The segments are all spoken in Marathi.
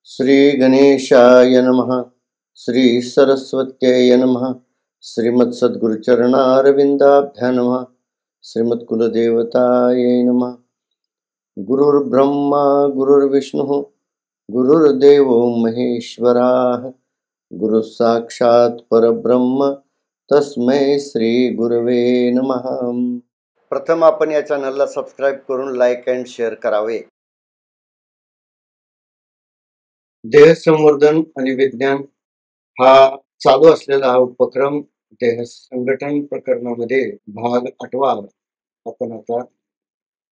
श्री गणेशाय नमः। श्री सरस्वत्यै नमः। श्रीमत्सद्गुरुचरणारविन्दाभ्यां नमः। श्रीमत्कुलदेवतायै नमः। गुरुर्ब्रह्मा गुरुर्विष्णुः गुरुर्देवो महेश्वराः। गुरुः साक्षात् परब्रह्म तस्मै श्री गुरवे नमः। प्रथम आपण या चॅनलला सबस्क्राईब करून लाईक अँड शेअर करावे। देह संवर्धन आणि विज्ञान हा चालू असलेला हा उपक्रम देह संघटन प्रकरणामध्ये भाग 8वा आपण आता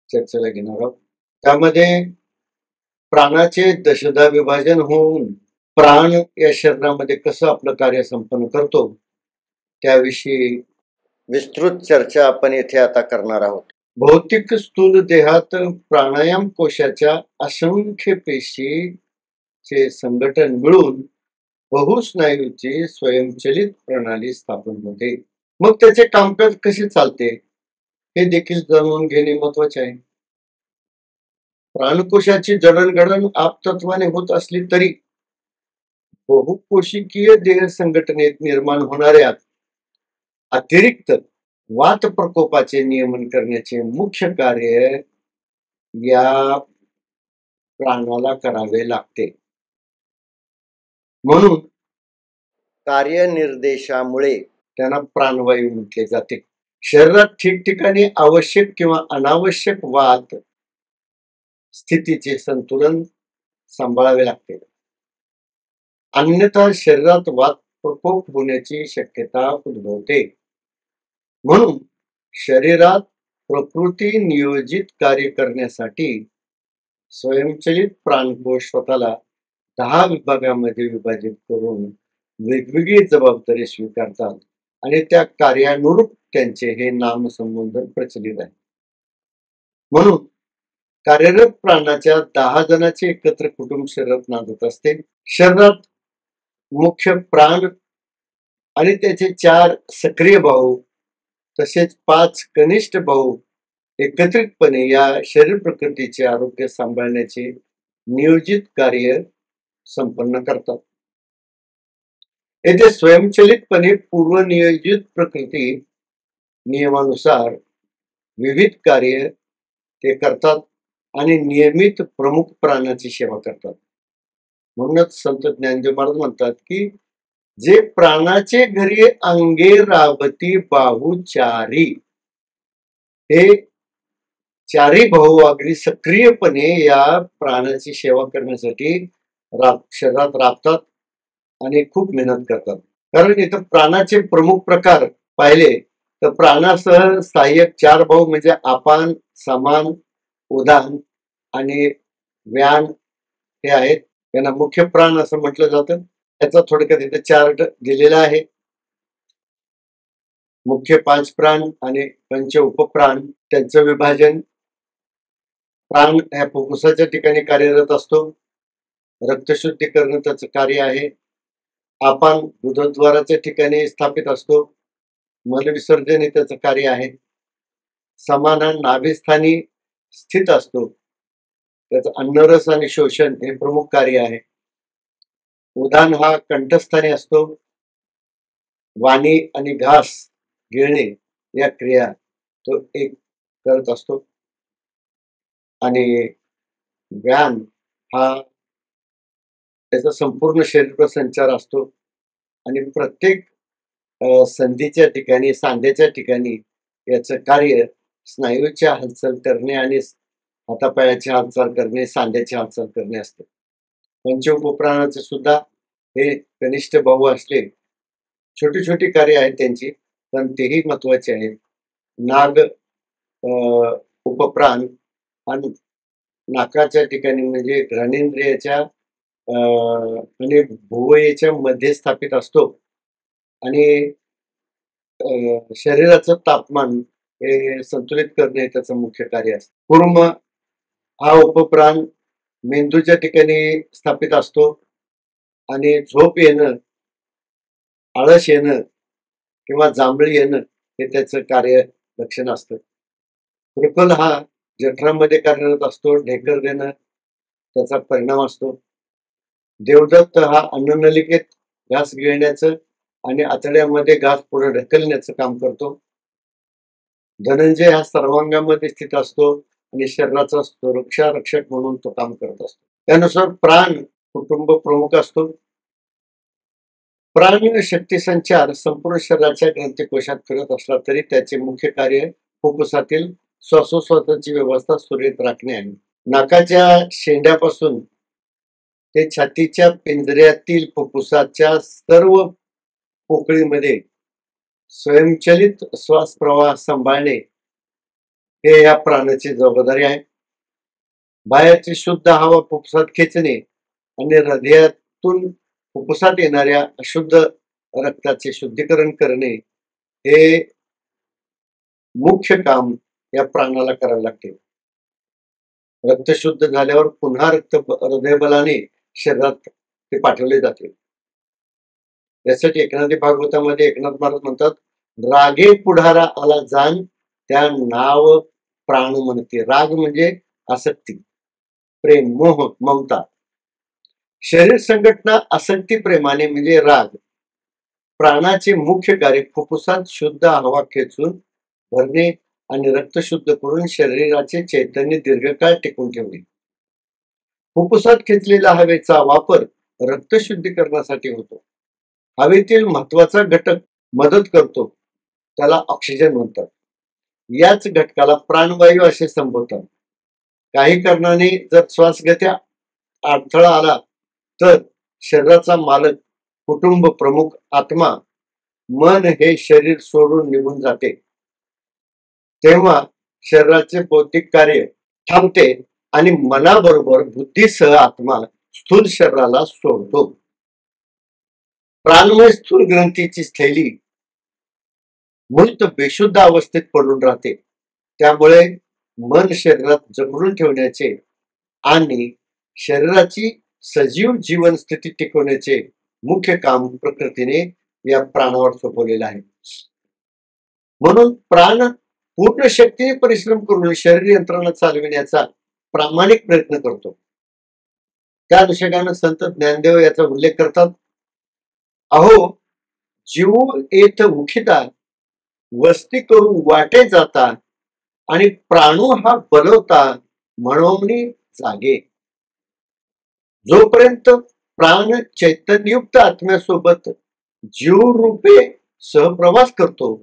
चर्चेला घेणार आहोत। त्यामध्ये प्राणाचे दशधा विभाजन होऊन प्राण या शरीरामध्ये कसं आपलं कार्य संपन्न करतो त्याविषयी विस्तृत चर्चा आपण येथे आता करणार आहोत। भौतिक स्थूल देहात प्राणायाम कोशाच्या असंख्य पेशी चे संघटन मिळून बहुस्नायूची स्वयंचलित प्रणाली स्थापन होते। मग त्याचे कामकाज कसे चालते हे देखील जाणून घेणे महत्वाचे आहे। प्राणकोशाची जडणघडण आपतत्वाने होत असली तरी बहुकोशिकीय देह संघटनेत निर्माण होणाऱ्या अतिरिक्त वात प्रकोपाचे नियमन करण्याचे मुख्य कार्य या प्राणाला करावे लागते। म्हणून कार्यनिर्देशामुळे त्यांना प्राणवायू म्हटले जाते। शरीरात ठिकठिकाणी आवश्यक किंवा अनावश्यक वात स्थितीचे संतुलन सांभाळावे लागते, अन्यथा शरीरात वात प्रकोप होण्याची शक्यता उद्भवते। म्हणून शरीरात प्रकृती नियोजित कार्य करण्यासाठी स्वयंचलित प्राणकोश स्वतःला 10 विभागामध्ये विभाजित करून वेगवेगळी जबाबदारी स्वीकारतात आणि त्या कार्यानुरूप त्यांचे हे नामसंबोधन प्रचलित आहे। म्हणून कार्यरत प्राणाच्या 10 जणांचे एकत्र कुटुंब शरीरात नांदत असते। शरीरात मुख्य प्राण आणि त्याचे 4 सक्रिय भाऊ तसेच 5 कनिष्ठ भाऊ एकत्रितपणे या शरीर प्रकृतीचे आरोग्य सांभाळण्याचे नियोजित कार्य संपन्न करतात। येथे स्वयंचलितपणे पूर्वनियोजित प्रकृती नियमानुसार विविध कार्य ते करतात आणि नियमित प्रमुख प्राणाची सेवा करतात। म्हणूनच संत ज्ञानदेव महाराज म्हणतात की जे प्राणाचे घरी अंगे राबती बाहुचारी, हे चारी भाऊ अगदी सक्रियपणे या प्राणाची सेवा करण्यासाठी शरीरात राबतात आणि खूप मेहनत करतात। कारण इथं प्राणाचे प्रमुख प्रकार पाहिले तर प्राणासह सहाय्यक 4 भाऊ म्हणजे अपान, समान, उदान आणि व्यान हे आहेत। यांना मुख्य प्राण असं म्हटलं जातं। याचा थोडक्यात इथे चार्ट दिलेला आहे। मुख्य 5 प्राण आणि पंच उपप्राण, त्यांचं विभाजन। प्राण ह्या फुफ्फुसाच्या ठिकाणी कार्यरत असतो, रक्तशुद्धीकरण त्याचं कार्य आहे। अपान गुदद्वाराच्या ठिकाणी स्थापित असतो, मलविसर्जन हे त्याचं कार्य आहे। समान नाभिस्थानी स्थित असतो, त्याचं अन्नरस आणि शोषण हे प्रमुख कार्य आहे। उदान हा कंठस्थानी असतो, वाणी आणि घास गिळणे या क्रिया तो एक करत असतो। आणि व्यान हा त्याचा संपूर्ण शरीर संचार असतो आणि प्रत्येक संधीच्या ठिकाणी, सांध्याच्या ठिकाणी याचं कार्य स्नायूच्या हालचाल करणे आणि हातापायाची हालचाल करणे, सांध्याची हालचाल करणे असते। पंचउपप्राणाचे सुद्धा हे कनिष्ठ भाऊ असले छोटी छोटी कार्य आहेत त्यांची, पण तेही महत्वाचे आहेत। नाग उपप्राण आणि नाकाच्या ठिकाणी म्हणजे घ्राणेंद्रियाच्या आणि भुवयाच्या मध्ये स्थापित असतो आणि शरीराचं तापमान हे संतुलित करणे त्याचं मुख्य कार्य असतं। कूर्म हा उपप्राण मेंदूच्या ठिकाणी स्थापित असतो आणि झोप येणं, आळस येणं किंवा जांभळी येणं हे त्याचं कार्य लक्षण असतं। वृकल हा जठरामध्ये कार्यरत असतो, ढेकर देणं त्याचा परिणाम असतो। देवदत्त हा अन्ननलिकेत घास गिळण्याचं आणि आतड्यामध्ये घास पुढे ढकलण्याचं काम करतो. धनंजय हा सर्वांगामध्ये स्थित असतो आणि शरीराचा सुरक्षा रक्षक म्हणून तो काम करत असतो. त्यानुसार प्राण कुटुंब प्रमुख असतो. प्राण शक्ती संचार संपूर्ण शरीराच्या ग्रंथीकोशात फिरत असला तरी त्याचे मुख्य कार्य फुफ्फुसातील श्वासोश्वासाची व्यवस्था सुरळीत राखणे आहे. नाकाच्या शेंड्यापासून ते छातीच्या पिंजऱ्यातील फुफ्फुसाच्या सर्व पोकळीमध्ये स्वयंचलित श्वास प्रवाह सांभाळणे हे या प्राणाची जबाबदारी आहे. बाहेरची शुद्ध हवा फुफ्फुसात खेचणे आणि हृदयातून फुफ्फुसात येणाऱ्या अशुद्ध रक्ताचे शुद्धीकरण करणे हे मुख्य काम या प्राणाला करायला लागते. रक्त शुद्ध झाल्यावर पुन्हा रक्त हृदयबलाने शरीरात ते पाठवले जाते. यासाठी एकनाथी भागवतामध्ये एकनाथ महाराज म्हणतात, रागे पुढारा आला जाण त्या नाव प्राण म्हणते. राग म्हणजे आसक्ती, प्रेम, मोह, ममता. शरीर संघटना आसक्ती प्रेमाने म्हणजे राग. प्राणाचे मुख्य कार्य फुफ्फुसात शुद्ध हवा खेचून भरणे आणि रक्त शुद्ध करून शरीराचे चैतन्य दीर्घकाळ टिकून ठेवणे. फुफ्फुसात खेचलेल्या हवेचा वापर रक्त शुद्धीकरणासाठी होतो. हवेतील महत्वाचा घटक मदत करतो त्याला ऑक्सिजन म्हणतात. याच घटकाला प्राणवायू असे संबोधतात. काही कारणाने जर श्वासगतीत अडथळा आला तर शरीराचा मालक, कुटुंब प्रमुख, आत्मा, मन हे शरीर सोडून निघून जाते. तेव्हा शरीराचे बौद्धिक कार्य थांबते आणि मनाबरोबर बुद्धीसह आत्मा स्थूल शरीराला सोडतो. प्राणमय स्थूल ग्रंथीची थैली मूर्त बेशुद्ध अवस्थेत पडून राहते. त्यामुळे मन शरीरात जखडून ठेवण्याचे आणि शरीराची सजीव जीवन स्थिती टिकवण्याचे मुख्य काम प्रकृतीने या प्राणावर सोपवलेलं आहे. म्हणून प्राण पूर्ण शक्तीने परिश्रम करून शरीर यंत्रणा चालविण्याचा प्रामाणिक प्रयत्न करतो. त्या अनुषंगाने संत ज्ञानदेव याचा उल्लेख करतात. अहो जीव येथ मुखिता वस्ती करू वाटे जाता आणि प्राणू हा बलवता म्हणून जागे. जोपर्यंत प्राण चैतन्ययुक्त आत्म्यासोबत जीव रूपे सहप्रवास करतो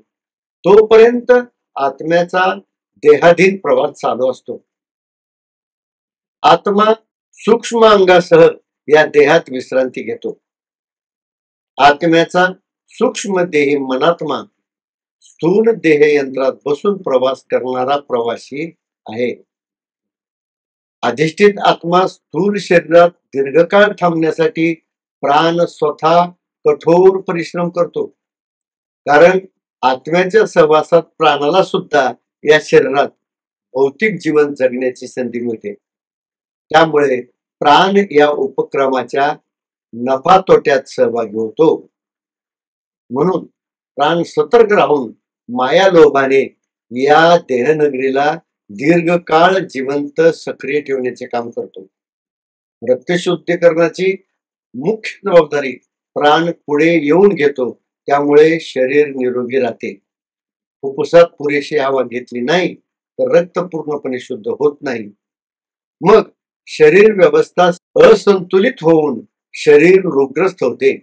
तोपर्यंत आत्म्याचा देहाधीन प्रवास चालू असतो. आत्मा सूक्ष्म अंगासह या देहात विश्रांती घेतो. आत्म्याचा सूक्ष्म देह मनात्मा स्थूल देह यंत्रात बसून प्रवास करणारा प्रवासी आहे. अधिष्ठित आत्मा स्थूल शरीरात दीर्घकाळ थांबण्यासाठी प्राण स्वतः कठोर परिश्रम करतो. कारण आत्म्याच्या सहवासात प्राणाला सुद्धा या शरीरात भौतिक जीवन जगण्याची संधी मिळते. त्यामुळे प्राण या उपक्रमाच्या नफा तोट्यात सहभागी होतो. म्हणून प्राण सतर्क राहून माया लोभाने या देहनगरीला दीर्घकाळ जिवंत सक्रिय ठेवण्याचे काम करतो. रक्तशुद्धीकरणाची मुख्य जबाबदारी प्राण पुढे येऊन घेतो. त्यामुळे शरीर निरोगी राहते. फुफ्फुसात पुरेशी हवा घेतली नाही तर रक्त पूर्णपणे शुद्ध होत नाही. मग शरीर व्यवस्था असंतुलित होऊन शरीर रोगग्रस्त होते.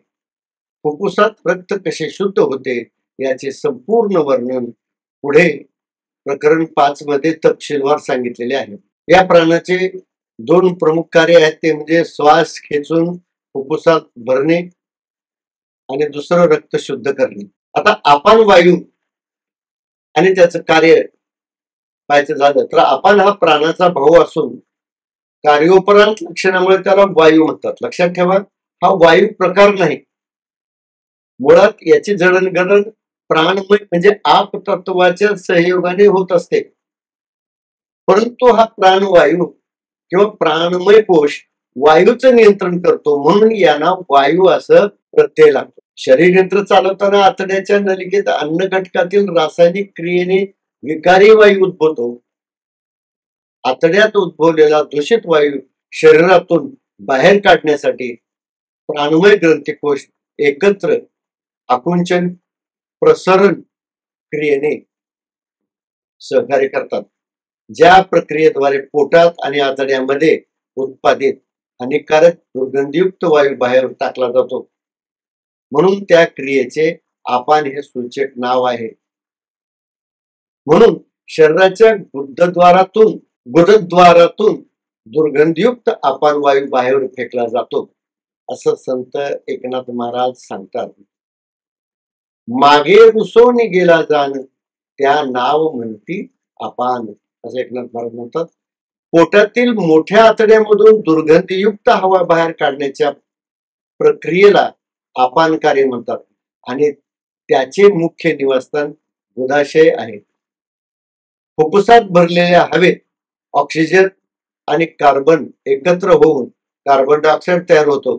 फुफ्फुसात रक्त कसे शुद्ध होते याचे संपूर्ण वर्णन पुढे प्रकरण 5 मध्ये तपशीलवार सांगितलेले आहे. या प्राणाचे 2 प्रमुख कार्य आहेत, ते म्हणजे श्वास खेचून फुफ्फुसात भरणे आणि दुसरं रक्त शुद्ध करणे. आता अपान वायू आणि त्याचं कार्य पाहायचं झालं तर अपान हा प्राणाचा भाऊ असून कार्योपरांत लक्षणामुळे त्याला वायू म्हणतात. लक्षात ठेवा, हा वायू प्रकार नाही. मुळात याची जडणघडण प्राणमय म्हणजे आप तत्वाच्या सहयोगाने होत असते. परंतु हा प्राणवायू किंवा प्राणमय कोश वायूचं नियंत्रण करतो, म्हणून यांना वायू असं प्रत्यय लागतो. शरीर यंत्र चालवताना आतड्याच्या नलिकेत अन्न घटकातील रासायनिक क्रियेने विकारी वायू उद्भवतो. आतड्यात उद्भवलेला दूषित वायू शरीरातून बाहेर काढण्यासाठी प्राणमय ग्रंथिकोश एकत्र आकुंचन प्रसरण क्रियेने सहकार्य करतात, ज्या प्रक्रियेद्वारे पोटात आणि आतड्यामध्ये उत्पादित हानिकारक दुर्गंधीयुक्त वायू बाहेर टाकला जातो, म्हणून त्या क्रियेचे आपान हे सूचक नाव आहे. म्हणून शरीराच्या गुदद्वारातून दुर्गंधयुक्त आपान वायू बाहेर फेकला जातो, असं संत एकनाथ महाराज सांगतात. मागे रुसवून गेला जाण त्या नाव म्हणती अपान, असं एकनाथ महाराज म्हणतात. पोटातील मोठ्या आतड्यामधून दुर्गंधयुक्त हवा बाहेर काढण्याच्या प्रक्रियेला अपान कार्य म्हणतात आणि त्याचे मुख्य निवासस्थान गुदाशय आहे. फुफ्फुसात भरलेल्या हवेत ऑक्सिजन आणि कार्बन एकत्र होऊन कार्बन डायऑक्साईड तयार होतो,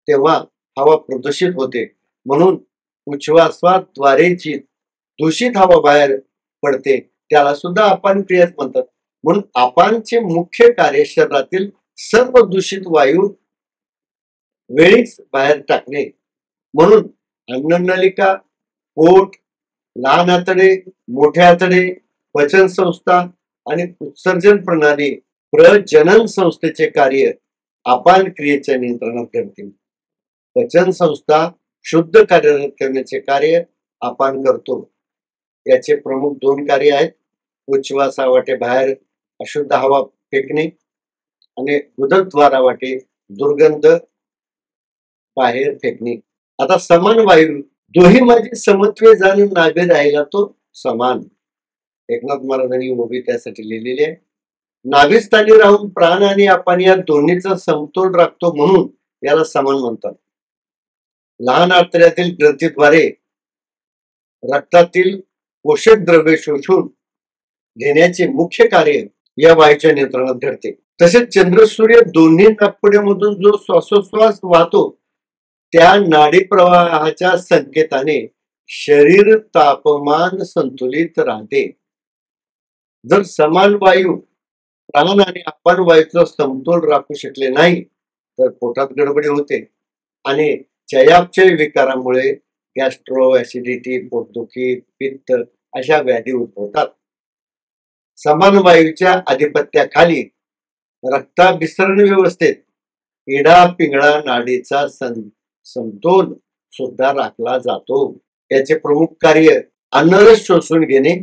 तेव्हा हवा प्रदूषित होते. म्हणून उच्छ्वासाद्वारे जी दूषित हवा बाहेर पडते त्याला सुद्धा अपान क्रियाच म्हणतात. म्हणून अपानचे मुख्य कार्य शरीरातील सर्व दूषित वायू वेळीच बाहेर टाकणे. म्हणून अन्ननलिका, पोट, लहान आतडे, मोठे आतडे, पचन संस्था आणि उत्सर्जन प्रणाली प्रजनन संस्थेचे कार्य अपान क्रियेच्या नियंत्रणात करते. पचन संस्था शुद्ध कार्यरत करण्याचे कार्य अपान करतो. याचे प्रमुख दोन कार्य आहेत: उच्छ्वासावाटे बाहेर अशुद्ध हवा फेकणे आणि गुदद्वारावाटे दुर्गंध बाहेर फेकणे. आता समान वायू दोही माझे समत्वे जाणून नाभे राहिला तो समान. एकनाथ महाराजांनी उभी त्यासाठी लिहिलेली आहे. नाभिस्थानी राहून प्राण आणि अपान या दोन्हीचा समतोल राखतो, म्हणून याला समान म्हणतात. लहान आतड्यातील ग्रंथीद्वारे रक्तातील पोषक द्रव्ये शोषून घेण्याचे मुख्य कार्य या वायूच्या नियंत्रणात घडते. तसेच चंद्र सूर्य दोन्ही नाकपुड्यामधून जो श्वासोश्वास वाहतो त्या नाडी प्रवाहाच्या संकेताने शरीर तापमान संतुलित राहते. जर समान वायू प्राण आणि अपान वायूचा समतोल राखू शकले नाही तर पोटात गडबडी होते आणि चयापचय विकारामुळे गॅस्ट्रो, ऍसिडिटी, पोटदुखी, पित्त अशा व्याधी उद्भवतात. समान वायूच्या आधिपत्याखाली रक्ताभिसरण व्यवस्थेत इडा पिंगळा नाडीचा समतोल सुद्धा राखला जातो. याचे प्रमुख कार्य अन्नरस शोषून घेणे,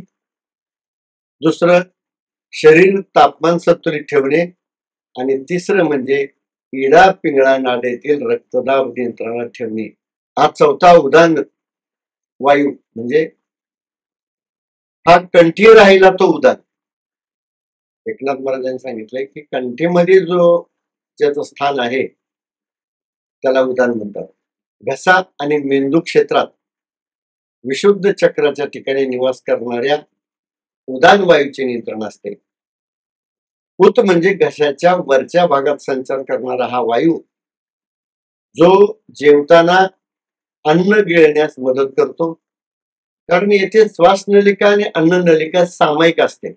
दुसरं शरीर तापमान संतुलित ठेवणे आणि तिसरं म्हणजे इडा पिंगळा नाडीतील रक्तदाब नियंत्रणात ठेवणे. हा चौथा उदान वायू म्हणजे हा कंठी राहिला तो उदान. एकनाथ महाराजांनी सांगितलंय की कंठीमध्ये जो ज्याचं स्थान आहे त्याला उदान म्हणतात. घसा आणि मेंदू क्षेत्रात विशुद्ध चक्राच्या ठिकाणी निवास करणाऱ्या उदान वायूचे नियंत्रण असते. उत म्हणजे घशाच्या वरच्या भागात संचार करणारा हा वायू जो जेवताना अन्न गिळण्यास मदत करतो, कारण येथे श्वासनलिका आणि अन्ननलिका सामायिक असते.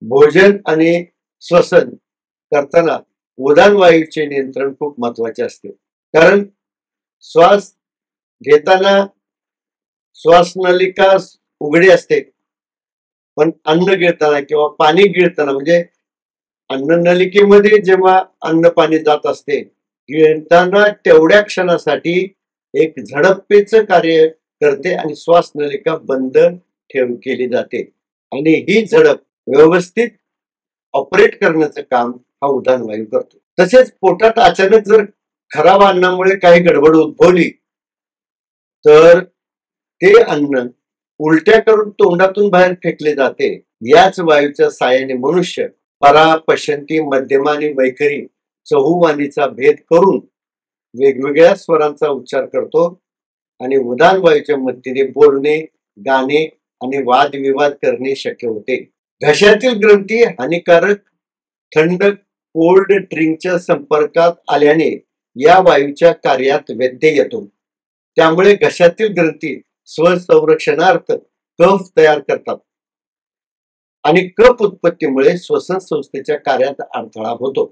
भोजन आणि श्वसन करताना उदान वायूचे नियंत्रण खूप महत्वाचे असते, कारण श्वास घेताना श्वासनलिका उघडी असते, पण अन्न गिळताना किंवा पाणी गिळताना म्हणजे अन्ननलिकेमध्ये जेव्हा अन्न पाणी जात असते गिळताना तेवढ्या क्षणासाठी एक झडपेचं कार्य करते आणि श्वासनलिका बंद केली जाते आणि ही झडप व्यवस्थित ऑपरेट करण्याचं काम हा उदान वायू करतो. तसेच पोटात अचानक जर खराब अन्नामुळे काही गडबड उद्भवली तर ते अन्न उलट्या करून तोंडातून बाहेर फेकले जाते. याच वायूच्या साहाय्याने मनुष्य परा, पश्यंती, मध्यमा आणि वैखरी चहुवाणीचा भेद करून वेगवेगळ्या स्वरांचा उच्चार करतो आणि उदान वायूच्या मदतीने बोलणे, गाणे आणि वादविवाद करणे शक्य होते. घशातील ग्रंथी हानिकारक थंड कोल्ड ड्रिंकच्या संपर्कात आल्याने या वायूच्या कार्यात व्यत्यय येतो. त्यामुळे घशातील ग्रंथी स्वसंरक्षणार्थ कफ तयार करतात आणि कफ उत्पत्तीमुळे श्वसन संस्थेच्या कार्यात अडथळा होतो.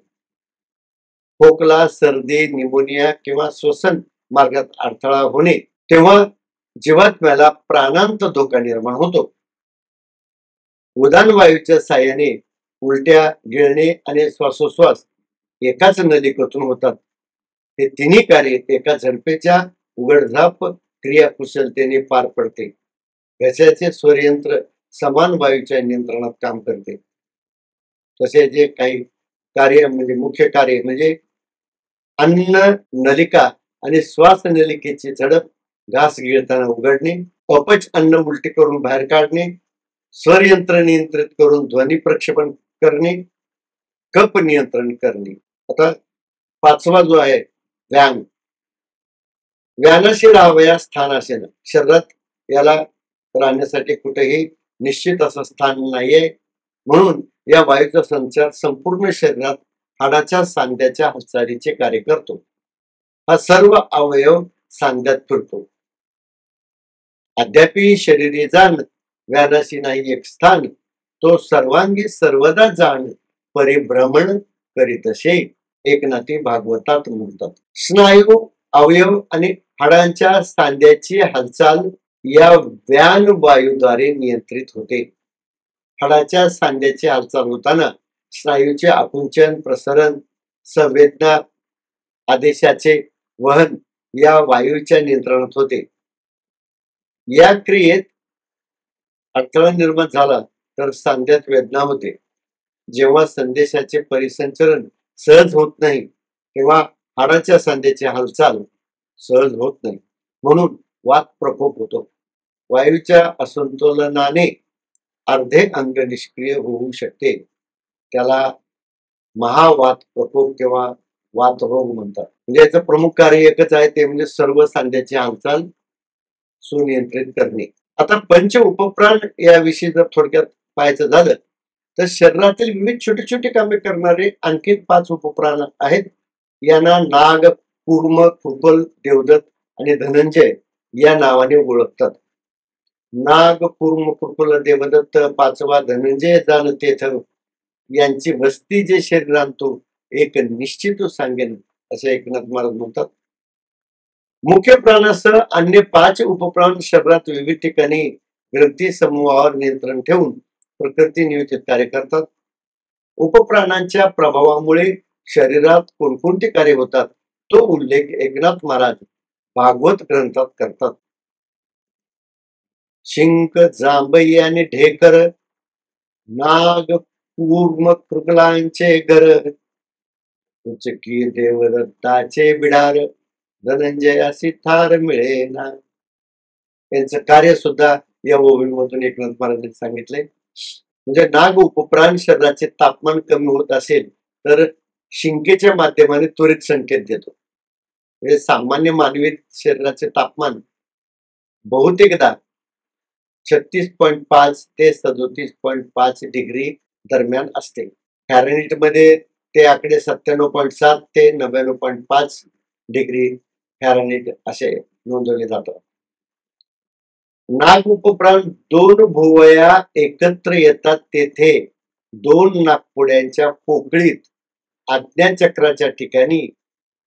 खोकला, सर्दी, निमोनिया किंवा श्वसन मार्गात अडथळा होणे, तेव्हा जीवात्म्याला प्राणांत धोका निर्माण होतो. उदान वायूच्या साहाय्याने उलट्या, गिळणे आणि श्वासोश्वास एकाच नलिकेतून होतात. हे तिन्ही कार्य एका झडपेच्या उघडझाप क्रियाकुशलतेने पार पडते. घशाचे स्वरयंत्र समान वायूच्या नियंत्रणात काम करते. तसे जे काही कार्य म्हणजे मुख्य कार्य म्हणजे अन्न नलिका आणि श्वास नलिकेची झडप, घास गिळताना उघडणे, अपच अन्न उलटी करून बाहेर काढणे, स्वरयंत्र नियंत्रित करून ध्वनी प्रक्षेपण करणे, कप नियंत्रण करणे. आता पाचवा जो आहे व्यान. व्यानाशी राहावयास स्थान असेल. शरीरात याला राहण्यासाठी कुठेही निश्चित असं स्थान नाहीये. म्हणून या वायूचा संचार संपूर्ण शरीरात हाडाच्या सांध्याच्या हालचालीचे कार्य करतो. हा सर्व अवयव सांध्यात फिरतो. अद्यापि शरीरी जाण व्यानाशी नाही एक स्थान, तो सर्वांगी सर्वदा जाण परिभ्रमण करीतसे, एकनाथी भागवतात म्हणतात. स्नायू, अवयव आणि हाडांच्या सांध्याची हालचाल या व्यान वायूद्वारे नियंत्रित होते. हाडाच्या सांध्याची हालचाल होताना स्नायूचे आकुंचन, प्रसरण, संवेदना, आदेशाचे वहन या वायूच्या नियंत्रणात होते. या क्रियेत अडथळा निर्माण झाला तर सांध्यात वेदना होते. जेव्हा संदेशाचे परिसंचरण सहज होत नाही तेव्हा हाडाच्या सांध्याची हालचाल सहज होत नाही, म्हणून वात प्रकोप होतो. वायूच्या असंतुलनाने अर्धे अंग निष्क्रिय होऊ शकते. त्याला महावात प्रकोप किंवा वात रोग म्हणतात. म्हणजे याचं प्रमुख कार्य एकच आहे, ते म्हणजे सर्व सांध्याची हालचाल सुनियंत्रित करणे. आता पंच उपप्राण याविषयी जर थोडक्यात पाहायचं झालं तर शरीरातील विविध छोटी छोटी कामे करणारे आणखी 5 उपप्राण आहेत. यांना नाग, कूर्म, कृपल, देवदत्त आणि धनंजय या नावाने ओळखतात. नाग, कूर्म, कृपल, देवदत्त, पाचवा धनंजय जाण तेथ यांची वस्ती जे शरीर आणतो एक निश्चित सांगेन असे एकनाथ महाराज म्हणतात. मुख्य प्राणासह अन्य 5 उपप्राण शरीरात विविध ठिकाणी ग्रंथी समूहावर नियंत्रण ठेवून प्रकृती नियोजित कार्य करतात. उपप्राणांच्या प्रभावामुळे शरीरात कोणकोणती कार्य होतात तो उल्लेख एकनाथ महाराज भागवत ग्रंथात करतात. शिंक, जांभई आणि ढेकर, नाग, कूर्म, कृगलांचे घर, उचकी देवदत्ताचे बिडार, धनंजयासी थार मिळेना. यांचं कार्य सुद्धा या ओवीमधून एकनाथ महाराजांनी सांगितले. म्हणजे नाग उपप्राण शरीराचे तापमान कमी होत असेल तर शिंकेच्या माध्यमाने त्वरित संकेत देतो. म्हणजे सामान्य मानवी शरीराचे तापमान बहुतेकदा 36.5 ते 37.5 डिग्री दरम्यान असते. फॅरेनहीट मध्ये ते आकडे 97.7 ते 99.5 डिग्री फॅरेनहीट असे नोंदवले जातात. नाग उपप्राण 2 भुवया एकत्र येतात तेथे 2 नाकपुड्यांच्या पोकळीत आज्ञाचक्राच्या ठिकाणी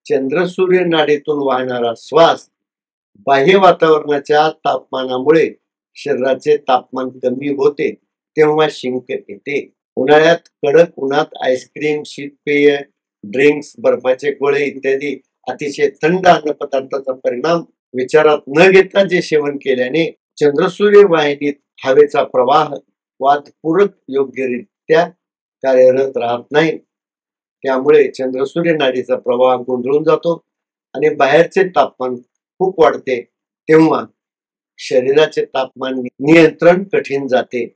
चंद्रसूर्य नाडीतून वाहणारा श्वास बाह्य वातावरणाच्या तापमानामुळे शरीराचे तापमान कमी होते तेव्हा शिंक येते. उन्हाळ्यात कडक उन्हात आईस्क्रीम, शीतपेय, ड्रिंक्स, बर्फाचे गोळे इत्यादी अतिशय थंड अन्न पदार्थाचा परिणाम विचारात न घेता जे सेवन केल्याने चंद्रसूर्य वाहिनीत हवेचा प्रवाह वातपूरक योग्यरित्या कार्यरत राहत नाही. त्यामुळे चंद्रसूर्य नाडीचा प्रवाह गोंधळून जातो आणि बाहेरचे तापमान खूप वाढते तेव्हा शरीराचे तापमान नियंत्रण कठीण जाते.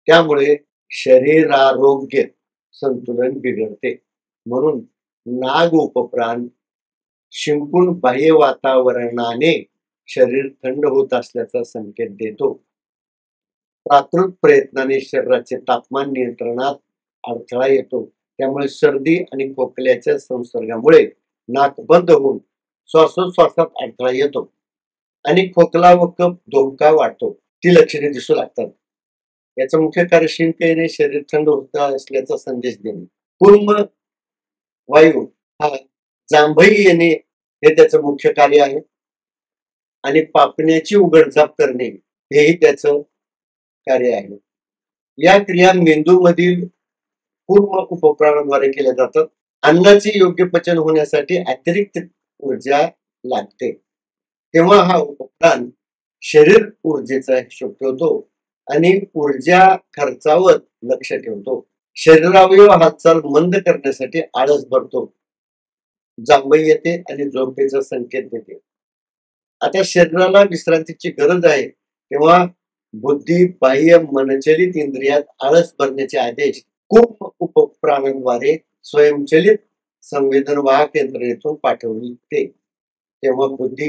त्यामुळे शरीरारोग्य संतुलन बिघडते. म्हणून नाग उपप्राण शिंकून बाह्य वातावरणाने शरीर थंड होत असल्याचा संकेत देतो. प्राकृत प्रयत्नाने शरीराचे तापमान नियंत्रणात अडथळा येतो. त्यामुळे सर्दी आणि खोकल्याच्या संसर्गामुळे नाक बंद होऊन श्वासोश्वासात अडथळा येतो आणि खोकला व कफ धोका वाढतो. ती लक्षणे दिसू लागतात. याचं मुख्य कार्य शिंक येणे, शरीर थंड होत असल्याचा संदेश देणे. कूर्म वायू हा जांभई येणे हे त्याचं मुख्य कार्य आहे आणि पापण्याची उघडझाप करणे हेही त्याचं कार्य आहे. या क्रिया मेंदूमधील पूर्ण उपप्राणाद्वारे केल्या जातात. अन्नाचे योग्य पचन होण्यासाठी अतिरिक्त ऊर्जा लागते, तेव्हा हा उपप्राण शरीर ऊर्जेचा हिशोब ठेवतो आणि ऊर्जा खर्चावर लक्ष ठेवतो. शरीरावयव हालचाल मंद करण्यासाठी आळस भरतो, जांभई येते आणि झोपेचा संकेत देते. आता शरीराला विश्रांतीची गरज आहे तेव्हा बुद्धी बाह्य मनचलित इंद्रियात आळस भरण्याचे आदेश खूप उपप्राणांद्वारे स्वयंचलित संवेदन वाहक यंत्रणेतून पाठवते, तेव्हा बुद्धी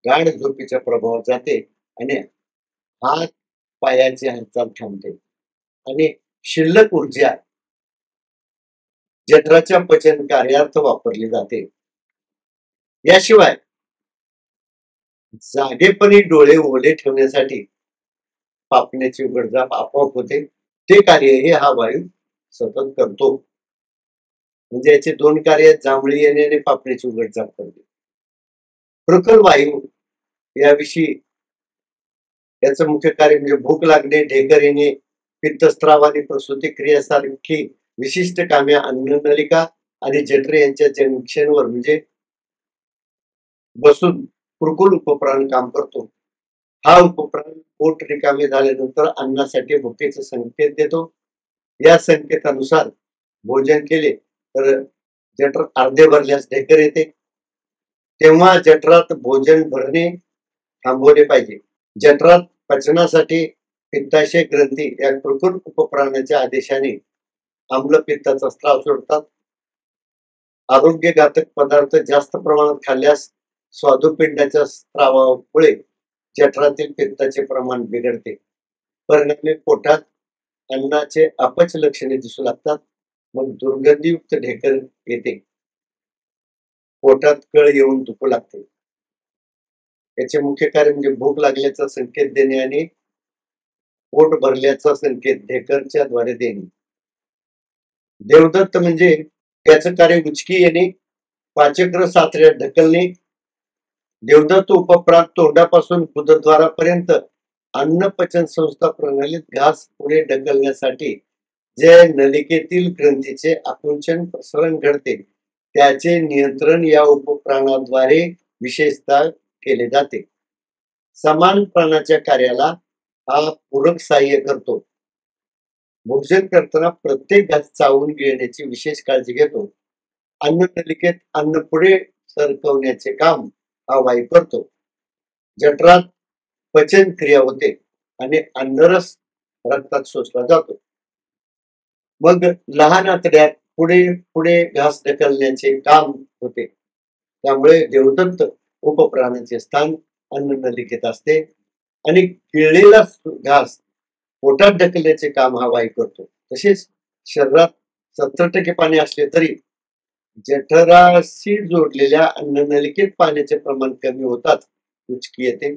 गाढ झोपेच्या प्रभावात जाते आणि हात पायाची हालचाल थांबते आणि शिल्लक ऊर्जा जठराच्या पचन कार्यार्थ वापरली जाते. याशिवाय जागेपणी डोळे ओले ठेवण्यासाठी पापण्याची उघडझाप आपोआप होते. ते कार्यही हा वायू सतत करतो. म्हणजे याचे दोन कार्य आहेत, जांभळी येणे आणि पापण्याची उघडझाप करणे. प्रखर वायू याविषयी याचं मुख्य कार्य म्हणजे भूक लागणे, ढेकर येणे, पित्तस्राव आणि प्रसूती क्रियासारखी विशिष्ट कामे अन्ननलिका आणि जठर यांच्या जंक्शनवर म्हणजे बसून कुरकुल उपप्राण काम करतो. हा उपप्राण पोट रिकामे झाल्यानंतर अन्नासाठी भुकेचे संकेत देतो. या संकेतानुसार भोजन केले तर जठर अर्धे भरल्यास ढेकर येते, तेव्हा जठरात भोजन भरणे थांबवले पाहिजे. जठरात पचनासाठी पित्ताशय ग्रंथी या कुरकुल उपप्राणाच्या आदेशाने आम्लपित्ताचा स्त्राव सोडतात. आरोग्यघातक पदार्थ जास्त प्रमाणात खाल्ल्यास स्वादुपिंडाच्या स्त्रावामुळे जठरातील पित्ताचे प्रमाण बिघडते. परिणामी पोटात अन्नाचे अपच लक्षणे दिसू लागतात. मग दुर्गंधीयुक्त ढेकर येते, पोटात कळ येऊन दुखू लागते. याचे मुख्य कार्य म्हणजे भूक लागल्याचा संकेत देणे आणि पोट भरल्याचा संकेत ढेकरच्या द्वारे देणे. देवदत्त म्हणजे त्याचं कार्य उचकी येणे, पाचक्र साचऱ्यात ढकलणे. देवदत्त उपप्रात तोंडापासून गुदद्वारापर्यंत अन्न पचन संस्था प्रणालीत घास पुढे ढकलण्यासाठी जे नलिकेतील ग्रंथीचे आकुंचन प्रसरण घडते त्याचे नियंत्रण या उपप्राणाद्वारे विशेषतः केले जाते. समान प्राणाच्या कार्याला हा पूरक सहाय्य करतो. भोजन करताना प्रत्येक घास चावून गिळण्याची विशेष काळजी घेतो. अन्न नलिकेत अन्न पुढे सरकवण्याचे काम हा वायू करतो. जठरात पचन क्रिया होते आणि अन्नरस रक्तात शोषला जातो. मग लहान आतड्यात पुढे पुढे घास ढकलण्याचे काम होते. त्यामुळे देवदत्त उपप्राणाचे स्थान अन्न नलिकेत असते आणि गिळलेला घास पोटात ढकलण्याचे काम हा वायू करतो. तसेच शरीरात 70% पाणी असले तरी जठराशी जोडलेल्या अन्ननलिकेत पाण्याचे प्रमाण कमी होताच उचकी येते.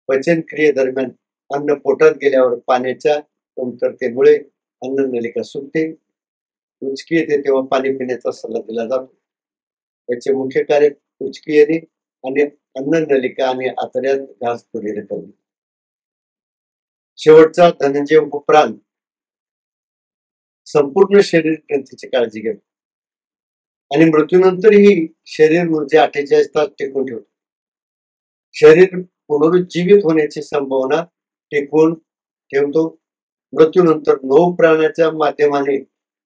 पचन क्रियेदरम्यान अन्न पोटात गेल्यावर पाण्याच्या कमतरतेमुळे अन्ननलिका सुटते, उचकी येते, तेव्हा पाणी पिण्याचा सल्ला दिला जातो. याचे मुख्य कार्य उचकी येणे आणि अन्ननलिका आणि आतड्यात घास पुढे ढकलणे. शेवटचा धनंजय उपप्राण संपूर्ण शरीर ग्रंथीची काळजी घेतो आणि मृत्यूनंतरही शरीर ऊर्जा 48 तास टिकून ठेवतो. शरीर पुनरुज्जीवित होण्याची संभावना टिकवून ठेवतो. मृत्यूनंतर 9 प्राणाच्या माध्यमाने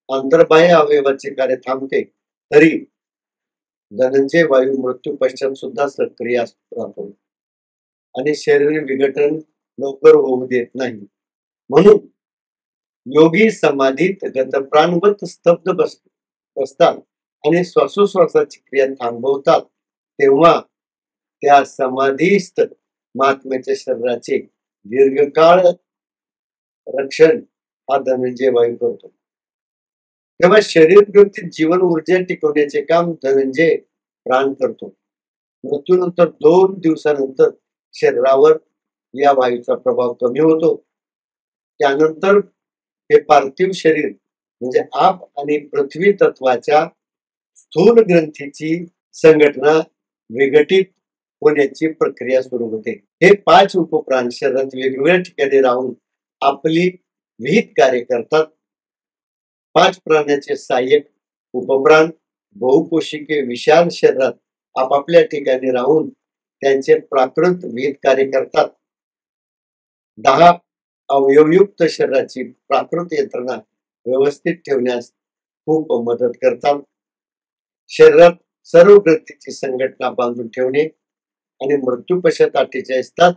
अंतर्बाह्य अवयवाचे कार्य थांबते, तरी धनंजय वायू मृत्यू पश्चात सुद्धा सक्रिय राहतो आणि शरीर विघटन लवकर होऊ देत नाही. म्हणून योगी समाधीत गतप्राणवत स्तब्ध बसतात आणि श्वासोश्वासाची क्रिया थांबवतात, तेव्हा त्या समाधीस्थ महात्म्याच्या शरीराचे दीर्घकाळ रक्षण हा धनंजय वायू करतो. तेव्हा शरीर ग्रंथीत जीवन ऊर्जा टिकवण्याचे काम धनंजय प्राण करतो. मृत्यूनंतर 2 दिवसानंतर शरीरावर या वायूचा प्रभाव कमी होतो. त्यानंतर हे पार्थिव शरीर म्हणजे आप आणि पृथ्वी तत्वाच्या स्थूल ग्रंथीची संघटना विघटित होण्याची प्रक्रिया सुरू होते. हे 5 उपप्राण शरीरात वेगवेगळ्या ठिकाणी राहून आपली विहित कार्य करतात. 5 प्राण्याचे सहाय्यक उपप्राण बहुकोशिकीय विशाल शरीरात आपापल्या ठिकाणी राहून त्यांचे प्राकृत विहित कार्य करतात. 10 अवयवयुक्त शरीराची प्राकृत यंत्रणा व्यवस्थित ठेवण्यास खूप मदत करतात. शरीरात सर्व ग्रंथीची संघटना बांधून ठेवणे आणि मृत्यूपश्चात 48 तास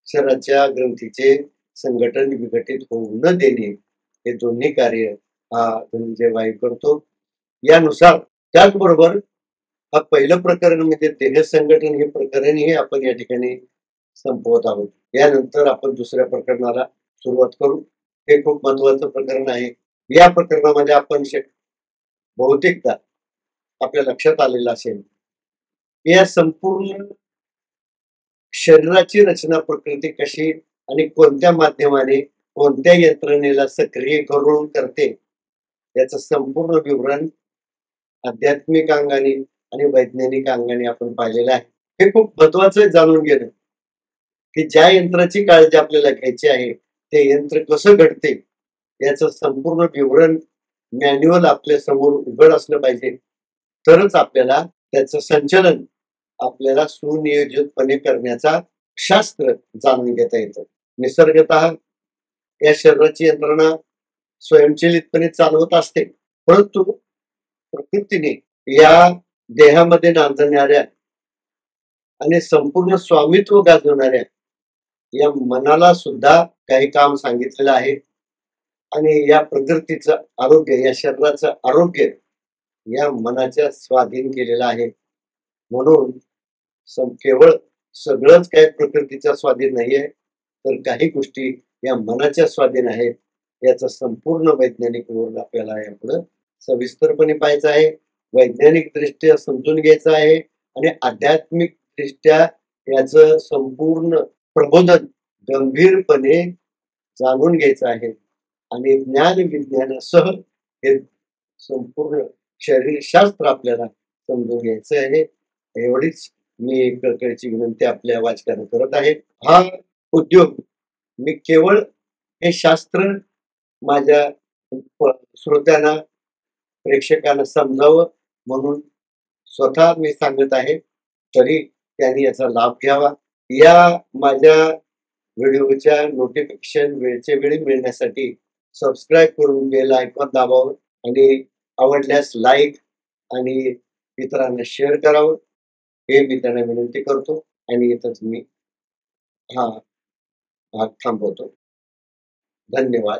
शरीराच्या ग्रंथीचे संघटन विघटित होऊ न देणे हे दोन्ही कार्य हा धनंजय वायू करतो. यानुसार त्याचबरोबर हा पहिलं प्रकरण म्हणजे देह संघटन हे प्रकरणही आपण या ठिकाणी संपवत आहोत. यानंतर आपण दुसऱ्या प्रकरणाला सुरुवात करू. हे खूप महत्वाचं प्रकरण आहे. या प्रकरणामध्ये आपण बहुतेकदा आपल्या लक्षात आलेलं असेल या संपूर्ण शरीराची रचना प्रकृती कशी आणि कोणत्या माध्यमाने कोणत्या यंत्रणेला सक्रिय करून करते याचं संपूर्ण विवरण आध्यात्मिक अंगाने आणि वैज्ञानिक अंगाने आपण पाहिलेलं आहे. हे खूप महत्वाचं जाणून घेणं की ज्या यंत्राची काळजी आपल्याला घ्यायची आहे ते यंत्र कसं घडते याचं संपूर्ण विवरण मॅन्युअल आपल्या समोर उघड असलं पाहिजे. तरच आपल्याला त्याचं संचलन आपल्याला सुनियोजितपणे करण्याचा शास्त्र जाणून घेता येतं. निसर्गतः या शरीराची यंत्रणा स्वयंचलितपणे चालवत असते, परंतु प्रकृतीने या देहामध्ये नांदणाऱ्या आणि संपूर्ण स्वामित्व गाजवणाऱ्या या मनाला सुद्धा काही काम सांगितलेलं आहे आणि या प्रकृतीचं आरोग्य या शरीराचं आरोग्य या मनाच्या स्वाधीन केलेलं आहे. म्हणून केवळ सगळंच काही प्रकृतीच्या स्वाधीन नाहीये, तर काही गोष्टी या मनाच्या स्वाधीन आहेत. याचं संपूर्ण वैज्ञानिक विवरण आपल्याला यापुढे सविस्तरपणे पाहायचं आहे. वैज्ञानिक दृष्ट्या समजून घ्यायचं आहे आणि आध्यात्मिक दृष्ट्या याचं संपूर्ण प्रबोधन गंभीरपणे जाणून घ्यायचं आहे आणि ज्ञान विज्ञानासह हे संपूर्ण शरीरशास्त्र आपल्याला समजून घ्यायचं आहे. एवढीच मी कळकळीची विनंती आपल्या वाचकांना करत आहे. हा उद्योग मी केवळ हे शास्त्र माझ्या श्रोत्यांना प्रेक्षकांना समजावं म्हणून स्वतः मी सांगत आहे. तरी त्यांनी याचा लाभ घ्यावा. या माझ्या व्हिडिओच्या नोटिफिकेशन वेळच्या वेळी मिळण्यासाठी सबस्क्राईब करून बेल आयकॉन दाबावं आणि आवडल्यास लाईक आणि इतरांना शेअर करावं हे मी त्यांना विनंती करतो आणि इथंच मी हा भाग थांबवतो. धन्यवाद.